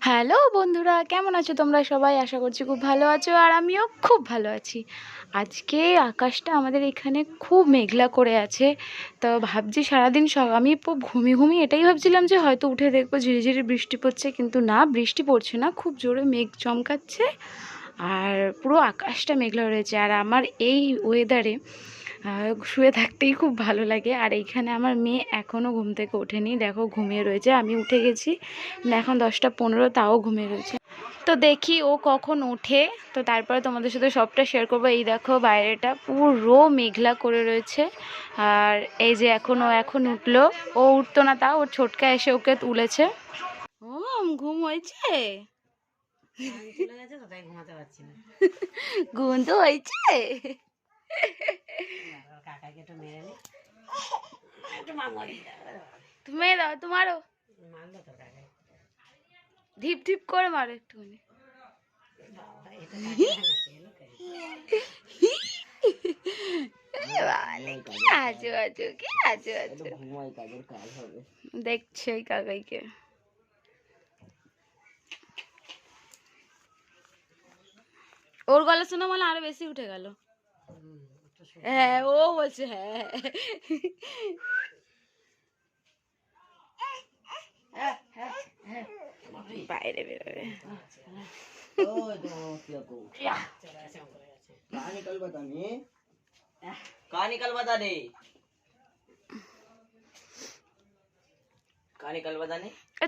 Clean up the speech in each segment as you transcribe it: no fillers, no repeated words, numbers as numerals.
Hello বন্ধুরা, কেমন আছো তোমরা সবাই? আশা করছি খুব ভালো আছো, আর আমিও খুব ভালো আছি। আজকে আকাশটা আমাদের এখানে খুব মেঘলা করে আছে। তো ভাবছি সারাদিন আমি ঘুমিয়ে এটাই ভাবছিলাম যে হয়তো উঠে দেখবো ঝিরিঝিরি বৃষ্টি পড়ছে, কিন্তু না, বৃষ্টি পড়ছে না, খুব জোরে মেঘ চমকাচ্ছে আর পুরো আকাশটা মেঘলা রয়েছে। আর আমার এই ওয়েদারে শুয়ে থাকতেই খুব ভালো লাগে। আর এইখানে আমার মেয়ে এখনও ঘুম থেকে ওঠেনি, দেখো ঘুমিয়ে রয়েছে। আমি উঠে গেছি, এখন 10টা 15, তাও ঘুমিয়ে রয়েছে। তো দেখি ও কখন ওঠে, তো তারপরে তোমাদের সাথে সবটা শেয়ার করবো। এই দেখো বাইরেটা পুরো মেঘলা করে রয়েছে। আর এই যে এখন উঠলো, ও উঠতো না, তা ওর ছোটকা এসে ওকে তুলেছে। ও ঘুম হয়েছে, ঘুম তো হয়েছে। তুমি দাও, তোমারও ঢিপ ঢিপ করে মারো একটুখানি। দেখছে ওই কাকাইকে। ওর গলা শোনা মানে আরো বেশি উঠে গেল। হ্যাঁ, ও বলছে হ্যাঁ। বাইরে বেরোবে।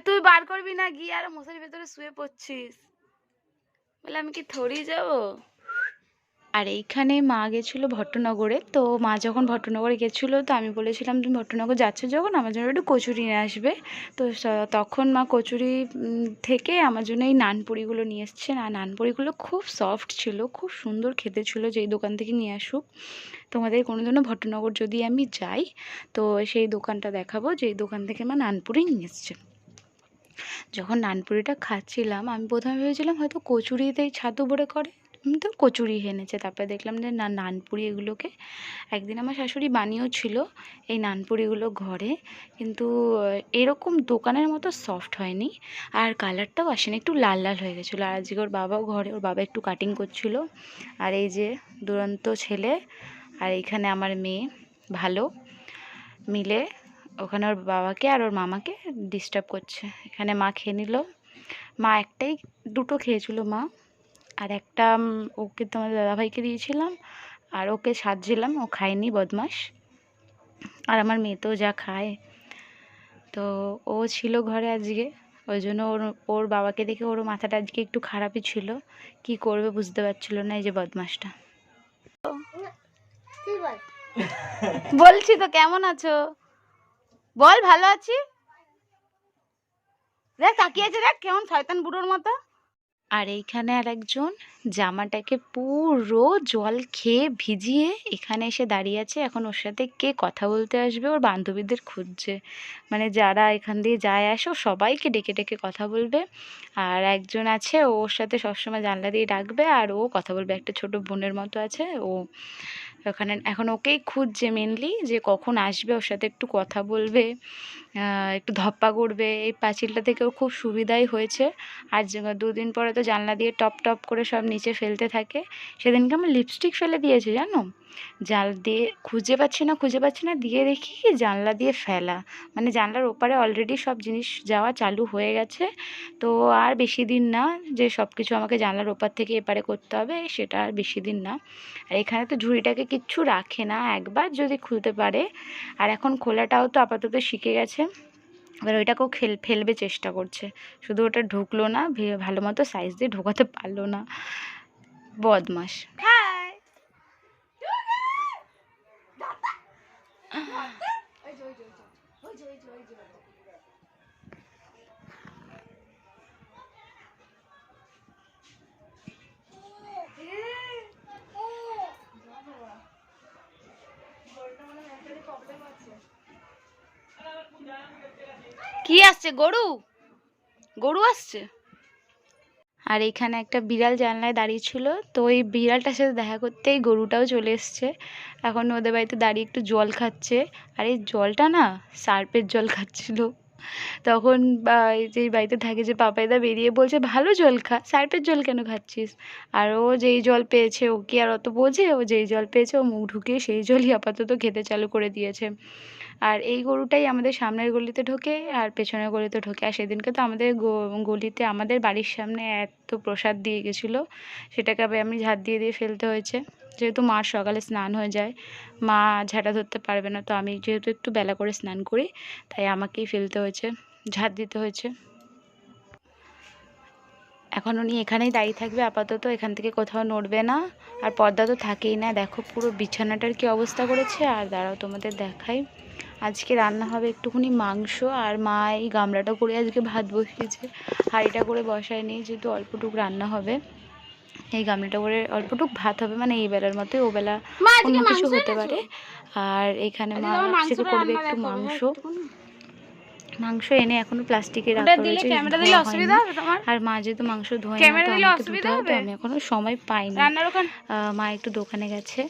তুই বার করবি না গিয়ে, আর মশারির ভেতরে শুয়ে পড়ছিস বলে আমি কি থরি যাবো। আর এইখানে মা গেছিলো ভট্টনগরে, তো মা যখন ভট্টনগরে গেছিলো, তো আমি বলেছিলাম তুমি ভট্টনগর যাচ্ছ যখন আমার জন্য একটু কচুরি নিয়ে আসবে। তো তখন মা কচুরি থেকে আমার জন্য এই নানপুরিগুলো নিয়ে এসছে। আর নানপুরিগুলো খুব সফট ছিল, খুব সুন্দর খেতে ছিল। যেই দোকান থেকে নিয়ে আসুক, তোমাদের কোনো দিনও ভট্টনগর যদি আমি যাই, তো সেই দোকানটা দেখাবো যেই দোকান থেকে মা নানপুরি নিয়ে এসছে। যখন নানপুরিটা খাচ্ছিলাম, আমি প্রথমে ভেবেছিলাম হয়তো কচুরিতেই ছাতু ভরে করে, তো কচুরি এনেছে। তারপরে দেখলাম যে না, নানপুরি এগুলোকে একদিন আমার শাশুড়ি বানিয়েও ছিল এই নানপুরিগুলো ঘরে, কিন্তু এরকম দোকানের মতো সফট হয়নি, আর কালারটাও আসেনি, একটু লাল লাল হয়ে গেছিলো। আর আজকে ওর বাবাও ঘরে, ওর বাবা একটু কাটিং করছিল। আর এই যে দুরন্ত ছেলে আর এইখানে আমার মেয়ে ভালো মিলে ওখানে ওর বাবাকে আর ওর মামাকে ডিস্টার্ব করছে। এখানে মা খেয়ে নিল, মা দুটো খেয়েছিল মা, আর একটা ওকে তোমাদের দাদাভাইকে দিয়েছিলাম, আর ওকে সাজছিলাম, ও খায়নি, বদমাস। আর আমার মেয়ে তো যা খায়। তো ও ছিল ঘরে আজকে, ওই জন্য ওর বাবাকে দেখে ওর মাথাটা আজকে একটু খারাপই ছিল, কি করবে বুঝতে পারছিল না, এই যে বদমাসটা। বলছি তো কেমন আছো বল, ভালো আছি। দেখ তাকিয়েছে, দেখ কেমন শয়তান বুড়োর মতো। আর এইখানে আর একজন জামাটাকে পুরো জল খেয়ে ভিজিয়ে এখানে এসে দাঁড়িয়ে আছে। এখন ওর সাথে কে কথা বলতে আসবে, ওর বান্ধবীদের খুঁজছে, মানে যারা এখান দিয়ে যায় আসে ও সবাইকে ডেকে ডেকে কথা বলবে। আর একজন আছে, ওর সাথে সবসময় জানলা দিয়ে ডাকবে আর ও কথা বলবে, একটা ছোট বোনের মতো আছে ও। ওখানে এখন ওকেই খুঁজছে মেনলি, যে কখন আসবে, ওর সাথে একটু কথা বলবে, একটু ধপ্পা করবে। এই পাঁচিলটা থেকে ওর খুব সুবিধাই হয়েছে। আর 2 দিন পরে তো জানলা দিয়ে টপ টপ করে সব নিচে ফেলতে থাকে। সেদিনকে আমার লিপস্টিক ফেলে দিয়েছে জানো, দিয়ে খুঁজে পাচ্ছি না, দিয়ে দেখি কি জানলা দিয়ে ফেলা, মানে জানলার ওপারে অলরেডি সব জিনিস যাওয়া চালু হয়ে গেছে। তো আর বেশি দিন না যে সব কিছু আমাকে জানলার ওপার থেকে এপারে করতে হবে, সেটা আর বেশি দিন না। আর এখানে তো ঝুড়িটাকে কিচ্ছু রাখে না, একবার যদি খুলতে পারে। আর এখন খোলাটাও তো আপাতত শিখে গেছে, এবার ওইটাকেও ফেলবে চেষ্টা করছে, শুধু ওটা ঢুকলো না, ভালো মতো সাইজ দিয়ে ঢোকাতে পারলো না, বদমাস। কি আসছে, গরু গরু আসছে। আর এখানে একটা বিড়াল জানলায় দাঁড়িয়ে ছিল, তো ওই বিড়ালটার সাথে দেখা করতেই গরুটাও চলে এসছে। এখন ওদের বাড়িতে দাঁড়িয়ে একটু জল খাচ্ছে, আর এই জলটা না সার্পের জল খাচ্ছিল। তখন যেই বাড়িতে থাকে যে পাপাইদা বেরিয়ে বলছে ভালো জল খা, সার্ফের জল কেন খাচ্ছিস? আর ও যেই জল পেয়েছে ও কি আর অত বোঝে, ও যেই জল পেয়েছে ও মুখ ঢুকিয়ে সেই জলই আপাতত খেতে চালু করে দিয়েছে। আর এই গরুটাই আমাদের সামনের গলিতে ঢোকে আর পেছনের গলিতে ঢোকে। আর সেদিনকে তো আমাদের গলিতে আমাদের বাড়ির সামনে এত প্রসাদ দিয়ে গেছিলো, সেটাকে আবার আমি ঝাঁট দিয়ে দিয়ে ফেলতে হয়েছে। যেহেতু মার সকালে স্নান হয়ে যায়, মা ঝাঁটা ধরতে পারবে না, তো আমি যেহেতু একটু বেলা করে স্নান করি তাই আমাকেই ফেলতে হয়েছে, ঝাঁট দিতে হয়েছে। এখন উনি এখানেই দাঁড়িয়ে থাকবে আপাতত, এখান থেকে কোথাও নড়বে না। আর পর্দা তো থাকেই না, দেখো পুরো বিছানাটার কি অবস্থা করেছে। আর দাঁড়াও তোমাদের দেখাই, আজকে রান্না হবে একটুখানি মাংস, আর মা এই গামলাটা করে আজকে ভাত বসিয়েছে, হাঁড়িটা করে বসায়নি, যেহেতু অল্পটুক রান্না হবে। এই গামলাটা করে অল্পটুক ভাত হবে, মানে এই বেলার মতোই, ও বেলা অন্য কিছু হতে পারে। আর এখানে মা আজকে করবে একটু মাংস এনে এখনো প্লাস্টিকে রাখা রয়েছে, ধোয়া হয়নি। আর মা যেহেতু মাংস ধোয় না তো আমাকে ধুতে হয়, তো আমি এখনো সময় পাইনি। মা একটু দোকানে গেছে,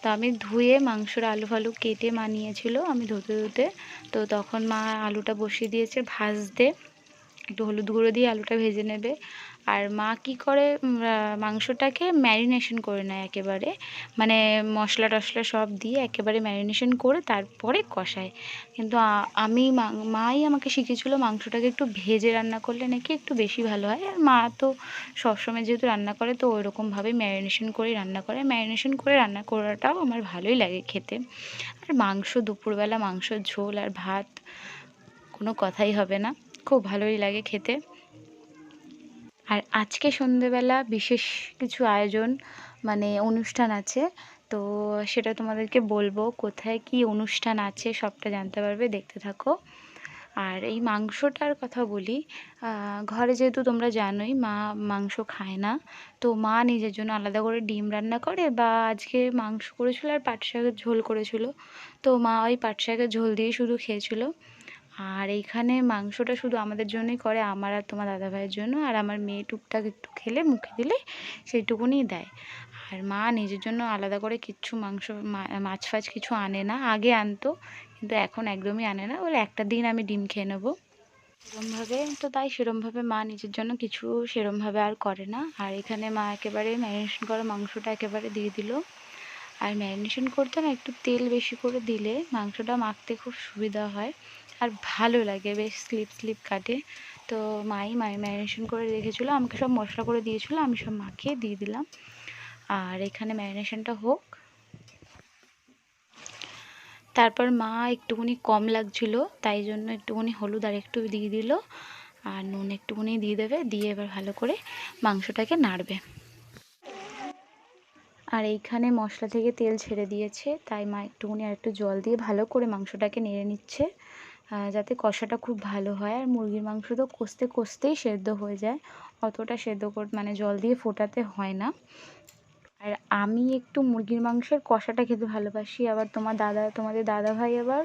তো আমি ধুয়ে মাংসর আলু ফালু কেটে মা নিয়েছিল, আমি ধুতে ধুতে, তো তখন মা আলুটা বসিয়ে দিয়েছে ভাজতে, একটু হলুদ গুঁড়ো দিয়ে আলুটা ভেজে নেবে। আর মা কি করে মাংসটাকে ম্যারিনেশন করে নেয় একেবারে, মানে মশলা টশলা সব দিয়ে একেবারে ম্যারিনেশন করে তারপরে কষায়। কিন্তু আমি মাই আমাকে শিখিয়েছিল মাংসটাকে একটু ভেজে রান্না করলে নাকি একটু বেশি ভালো হয়। আর মা তো সবসময় যেহেতু রান্না করে তো ওইরকমভাবেই ম্যারিনেশন করেই রান্না করে, ম্যারিনেশন করে রান্না করাটাও আমার ভালোই লাগে খেতে। আর মাংস দুপুরবেলা মাংসর ঝোল আর ভাত কোনো কথাই হবে না, খুব ভালোই লাগে খেতে। আর আজকে সন্ধেবেলা বিশেষ কিছু আয়োজন, মানে অনুষ্ঠান আছে, তো সেটা তোমাদেরকে বলবো, কোথায় কি অনুষ্ঠান আছে সবটা জানতে পারবে, দেখতে থাকো। আর এই মাংসটার কথা বলি, ঘরে যেহেতু তোমরা জানোই মা মাংস খায় না, তো মা নিজের জন্য আলাদা করে ডিম রান্না করে, বা আজকে মাংস করেছিল আর পাট শাকের ঝোল করেছিল, তো মা ওই পাট শাকের ঝোল দিয়ে শুধু খেয়েছিল। আর এইখানে মাংসটা শুধু আমাদের জন্যই করে, আমার আর তোমার দাদাভাইয়ের জন্য, আর আমার মেয়ে টুকটাক একটু খেলে মুখে দিলে সেইটুকুনি দেয়। আর মা নিজের জন্য আলাদা করে কিচ্ছু মাংস মাছ ফাছ কিছু আনে না, আগে আনতো কিন্তু এখন একদমই আনে না, বলে একটা দিন আমি ডিম খেয়ে নেবো সেরমভাবে, তো তাই সেরমভাবে মা নিজের জন্য কিছু সেরমভাবে আর করে না। আর এখানে মা একেবারে ম্যারিনেশন করা মাংসটা একেবারে দিয়ে দিল। আর ম্যারিনেশন করতে না একটু তেল বেশি করে দিলে মাংসটা মাখতে খুব সুবিধা হয় আর ভালো লাগে, বেশ স্লিপ স্লিপ কাটে। তো মাই ম্যারিনেশন করে রেখেছিলো, আমাকে সব মশলা করে দিয়েছিলো, আমি সব মাখিয়ে দিয়ে দিলাম। আর এখানে ম্যারিনেশনটা হোক, তারপর মা একটুখানি কম লাগছিলো তাই জন্য একটুখানি হলুদ আর একটু দিয়ে দিল, আর নুন একটুখানি দিয়ে দেবে, দিয়ে এবার ভালো করে মাংসটাকে নাড়বে। আর এইখানে মশলা থেকে তেল ছেড়ে দিয়েছে, তাই মা একটুখানি আর একটু জল দিয়ে ভালো করে মাংসটাকে নেড়ে নিচ্ছে, যাতে কষাটা খুব ভালো হয়। আর মুরগির মাংস তো কষতে কষতেই সেদ্ধ হয়ে যায়, অতটা সেদ্ধ মানে জল দিয়ে ফোটাতে হয় না। আর আমি একটু মুরগির মাংসের কষাটা খেতে ভালোবাসি, আবার তোমাদের দাদাভাই আবার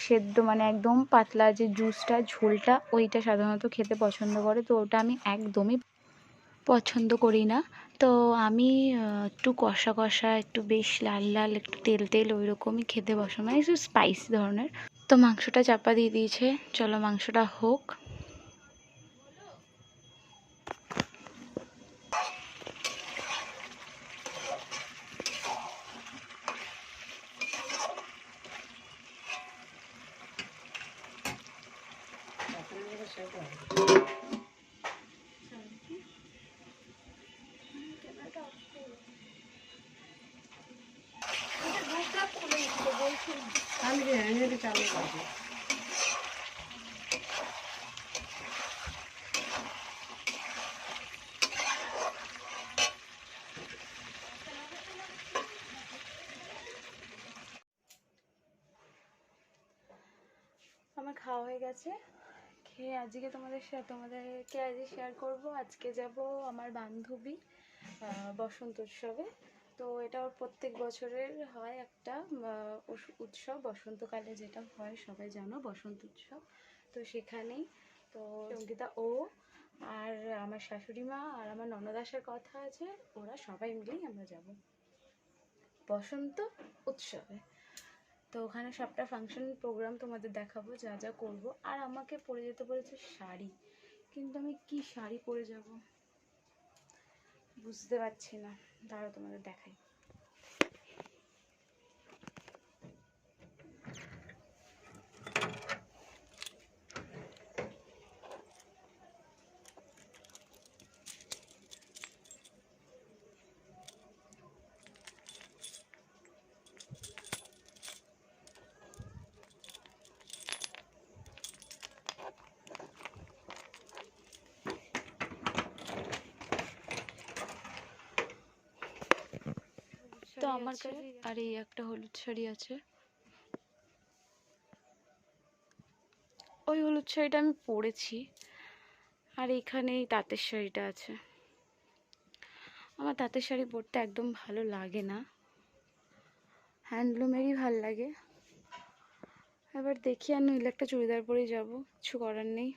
সেদ্ধ মানে একদম পাতলা যে জুসটা ঝোলটা ওইটা সাধারণত খেতে পছন্দ করে, তো ওটা আমি একদমই পছন্দ করি না। তো আমি একটু কষা কষা, একটু বেশ লাল লাল, একটু তেল তেল ওই রকমই খেতে পছন্দ, মানে একটু স্পাইসি ধরনের। তো মাংসটা চাপা দিয়ে দিয়েছে, চলো মাংসটা হোক। আমার খাওয়া হয়ে গেছে, খেয়ে আজকে তোমাদেরকে আজকে শেয়ার করব। আজকে যাব আমার বান্ধবী বসন্ত উৎসবে, তো এটা ওর প্রত্যেক বছরের হয় একটা উৎসব, বসন্তকালে যেটা হয় সবাই জানো, বসন্ত উৎসব। তো সেখানেই তো অঙ্কিতা, ও আর আমার শাশুড়ি মা আর আমার ননদ আসার কথা আছে, ওরা সবাই মিলেই আমরা যাব বসন্ত উৎসবে। তো ওখানে সবটা ফাংশন প্রোগ্রাম তোমাদের দেখাবো, যা যা করব। আর আমাকে পরে যেতে বলেছে শাড়ি, কিন্তু আমি কি শাড়ি পরে যাব বুঝতে পারছি না। দাঁড়াও তোমাদের দেখাই। তো আমার কাছে আর এই একটা হলুদ শাড়ি আছে, ওই হলুদ শাড়িটা আমি পরেছি। আর এখানে এই তাঁতের শাড়িটা আছে। আমার তাঁতের শাড়ি পরতে একদম ভালো লাগে না, হ্যান্ডলুমেরই ভাল লাগে। এবার দেখি, আর নইলে একটা চুড়িদার পরেই যাব, কিছু করার নেই।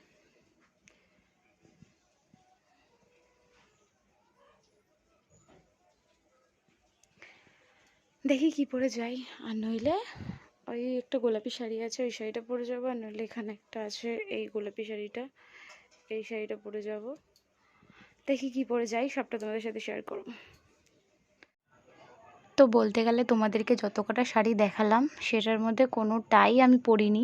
দেখি কি পরে যাই। আর নইলে ওই একটা গোলাপি শাড়ি আছে, ওই শাড়িটা পরে যাবো। আর নইলে এখানে একটা আছে এই গোলাপি শাড়িটা, এই শাড়িটা পরে যাব। দেখি কি পরে যাই, সবটা তোমাদের সাথে শেয়ার করব। তো বলতে গেলে তোমাদেরকে যত কটা শাড়ি দেখালাম সেটার মধ্যে কোনোটাই আমি পরিনি।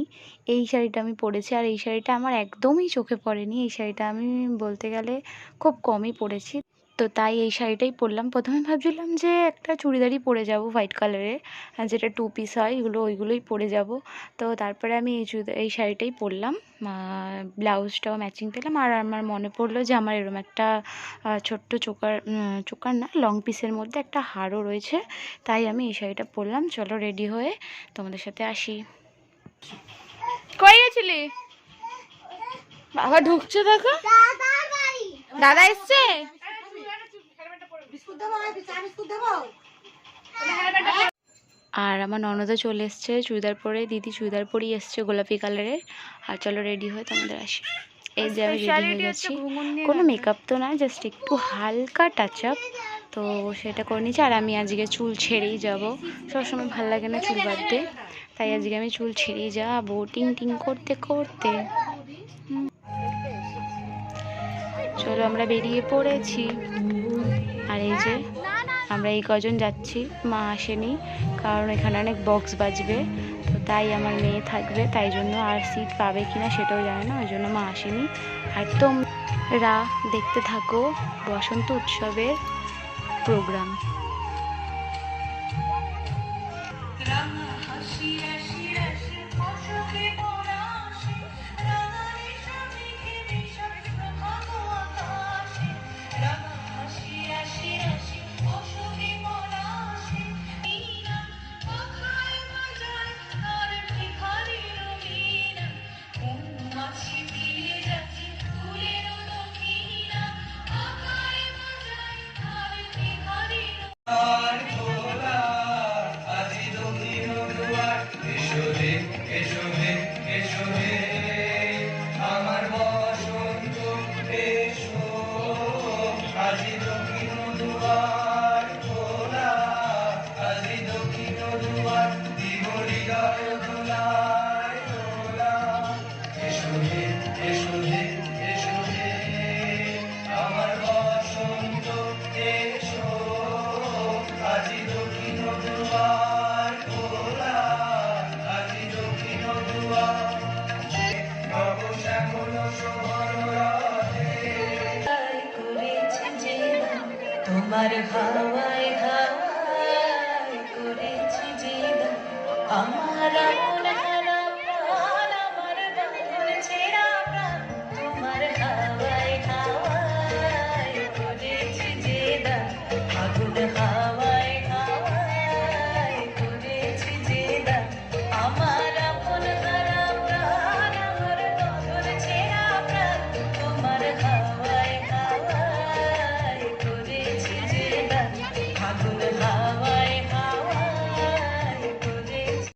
এই শাড়িটা আমি পরেছি, আর এই শাড়িটা আমার একদমই চোখে পড়েনি। এই শাড়িটা আমি বলতে গেলে খুব কমই পরেছি, তো তাই এই শাড়িটাই পরলাম। প্রথমে ভাবছিলাম যে একটা চুড়িদারই পরে যাব হোয়াইট কালারের, যেটা 2 পিস হয়, ওইগুলোই পরে যাব। তো তারপরে আমি এই শাড়িটাই পরলাম, ব্লাউজটাও ম্যাচিং পেলাম। আর আমার মনে পড়লো যে আমার এরকম একটা ছোট্ট চোকার না, লং পিসের মধ্যে একটা হারও রয়েছে, তাই আমি এই শাড়িটা পরলাম। চলো রেডি হয়ে তোমাদের সাথে আসি। কই গেছিলি বাবা? ঢুকছে দেখো, দাদা এসছে। আর আমার ননদও চলে এসছে চুড়িদার পরে, দিদি চুড়িদার পরেই এসছে গোলাপি কালারের। আর চলো রেডি হয়ে তোমাদের আসি। এই যে আমি রেডি হয়ে গেছি, কোনো মেকআপ তো না, জাস্ট একটু হালকা টাচ আপ, তো সেটা করে নিচ্ছি। আর আমি আজকে চুল ছেড়েই যাব, সবসময় ভালো লাগে না চুল বাঁধতে, তাই আজকে আমি চুল ছেড়েই যাবো টিং টিং করতে করতে। চলো আমরা বেরিয়ে পড়েছি। আর এই যে আমরা এই কজন যাচ্ছি, মা আসেনি কারণ এখানে অনেক বক্স বাজবে, তো তাই আমার মেয়ে থাকবে, তাই জন্য। আর সিট পাবে কিনা সেটাও জানে না, ওই জন্য মা আসেনি। আর তোমরা দেখতে থাকো বসন্ত উৎসবের প্রোগ্রাম। তোমার হাওয়ায় হাওয়ায় করেছি যে আমার আপন হারা প্রাণ, আমার বাঁধন ছেঁড়া প্রাণ, তোমার হাওয়ায় হাওয়ায় করেছি যে আগুন হাওয়ায় হাওয়ায় করেছি যে আমার আপন হারা প্রাণ, আমার বাঁধন ছেঁড়া প্রাণ, তোমার হাওয়ায় হাওয়ায় করেছি যে আগুন হাওয়ায় হাওয়ায় করেছি।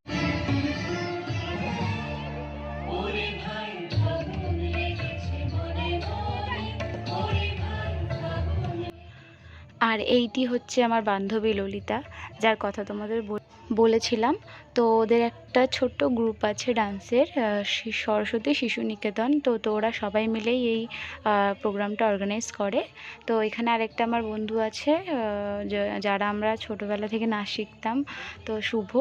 ওরে ভাই ফাগুন লেগেছে মনে মনে, ওরে ভাই ফাগুন। আর এইটি হচ্ছে আমার বান্ধবী ললিতা, যার কথা তোমাদের বলেছিলাম। তো ওদের একটা ছোট্ট গ্রুপ আছে ডান্সের, সরস্বতী শিশু নিকেতন। তো ওরা সবাই মিলেই এই প্রোগ্রামটা অর্গানাইজ করে। তো এখানে আরেকটা আমার বন্ধু আছে, যারা আমরা ছোটোবেলা থেকে নাচ শিখতাম। তো শুভ,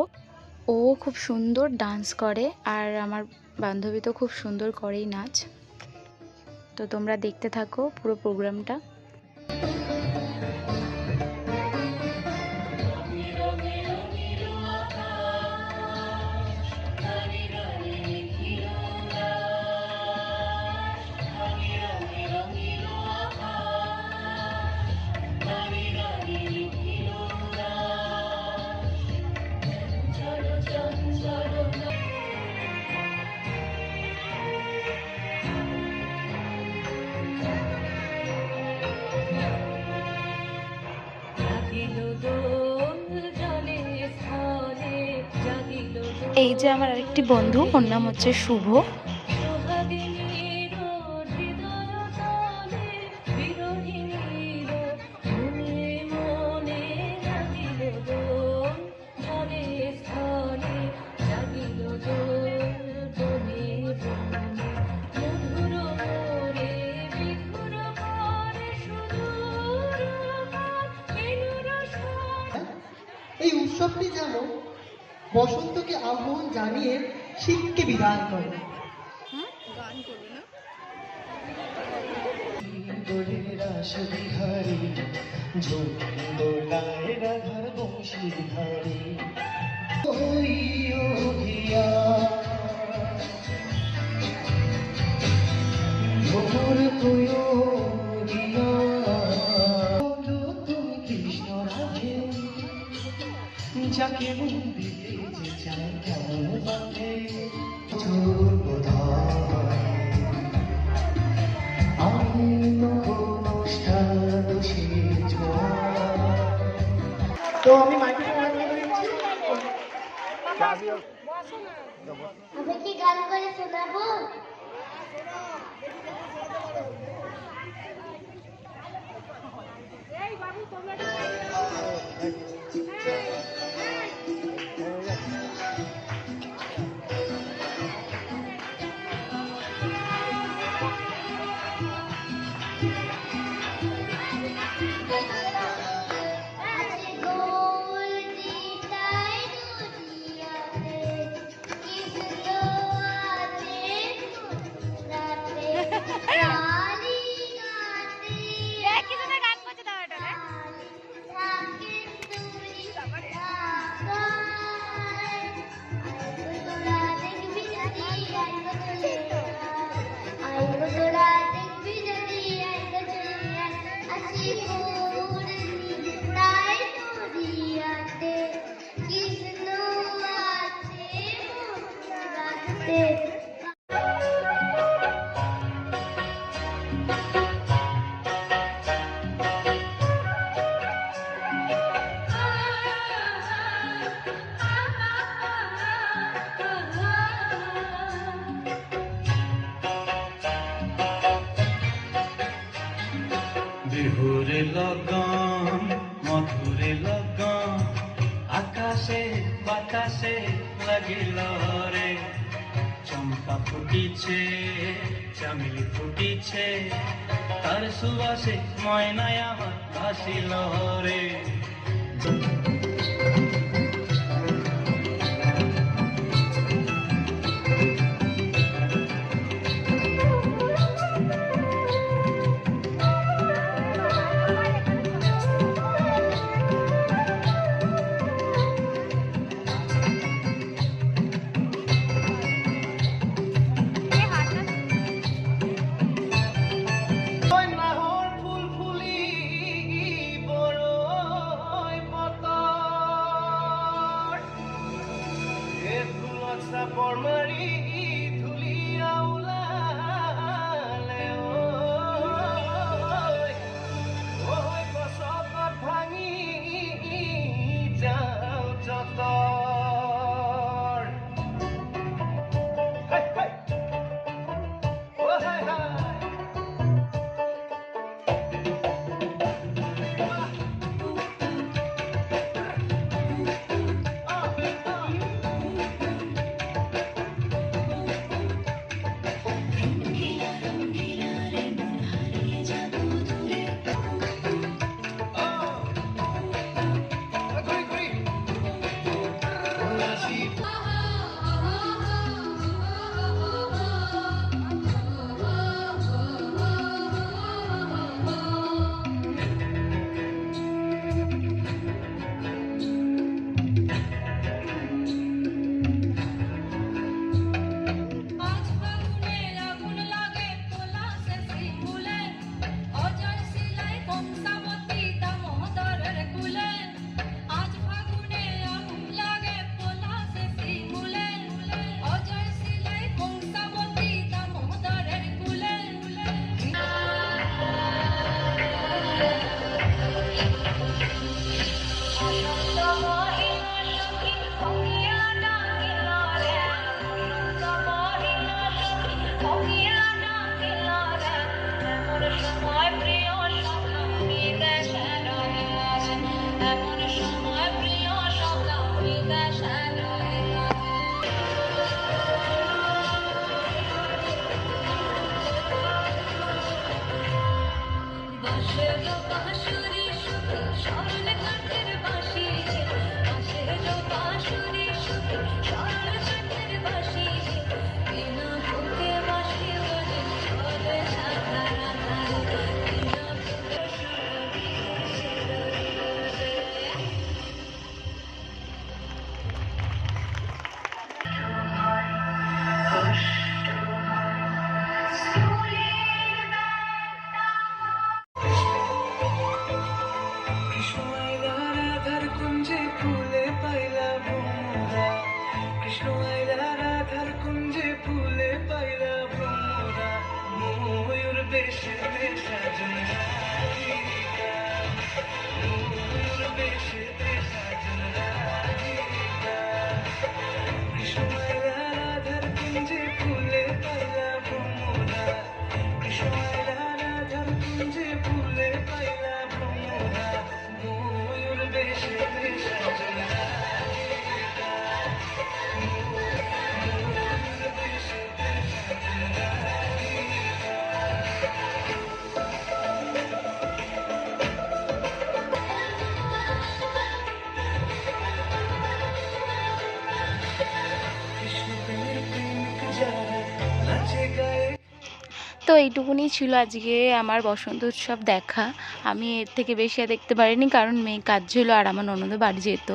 ও খুব সুন্দর ডান্স করে, আর আমার বান্ধবী তো খুব সুন্দর করেই নাচ। তো তোমরা দেখতে থাকো পুরো প্রোগ্রামটা। এই যে আমার আরেকটি বন্ধু, ওর নাম হচ্ছে শুভ। এই উৎসবটি যেন বসন্তকে আহ্বান জানিয়ে শীতকে বিদায় করে। যাকে মন দিতে চায় কেমন বাঁধে তো আমি আমি কি গান করে শোনাবো? বিহুরে লগন মধুরে লগন আকাশে বাতাসে লাগিল রে চম্পা ফুটিছে চামেলি ফুটিছে তার সুবাসে ময়নায় আমার ভাসিল রে কৃষ্ণ আইলা রাধার কুঞ্জে ফুলে পাইলা ভ্রমরা, কৃষ্ণ আইলা রাধার কুঞ্জে ফুলে পাইলা ভ্রমরা, ময়ূর বেশেতে সাজন রাধিকা, ময়ূর বেশেতে সাজন রাধিকা। কৃষ্ণ আইলা রাধার কুঞ্জে ফুলে পাইলা ভ্রমরা, কৃষ্ণ আইলা রাধার কুঞ্জে ফুলে পাইলা ভ্রমরা, ময়ূর বেশেতে সাজন রাধিকা, ময়ূর বেশেতে সাজন রাধিকা। কৃষ্ণ প্রেমের প্রেমিক যারা নাচে গায়ে। তো এইটুকুনি ছিল আজকে আমার বসন্ত উৎসব দেখা। আমি এর থেকে বেশি আর দেখতে পারিনি, কারণ মেয়ে কাজ ছিল আর আমার ননদ বাড়ি যেত,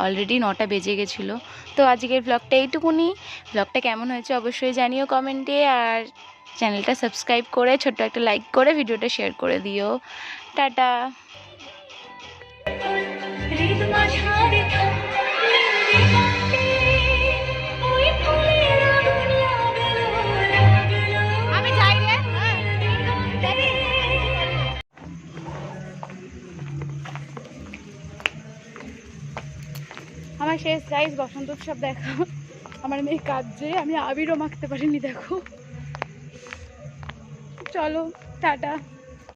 অলরেডি 9টা বেজে গেছিলো। তো আজকের ব্লগটা এইটুকুনি। ব্লগটা কেমন হয়েছে অবশ্যই জানিও কমেন্টে, আর চ্যানেলটা সাবস্ক্রাইব করে ছোট্ট একটা লাইক করে ভিডিওটা শেয়ার করে দিও। টাটা। আমি যাই রে। আমার শেষ গাইস বসন্ত উৎসব দেখা। আমার মেয়ে কাজে, আমি আবিরও মাখতে পারিনি দেখো। চলো টাটা।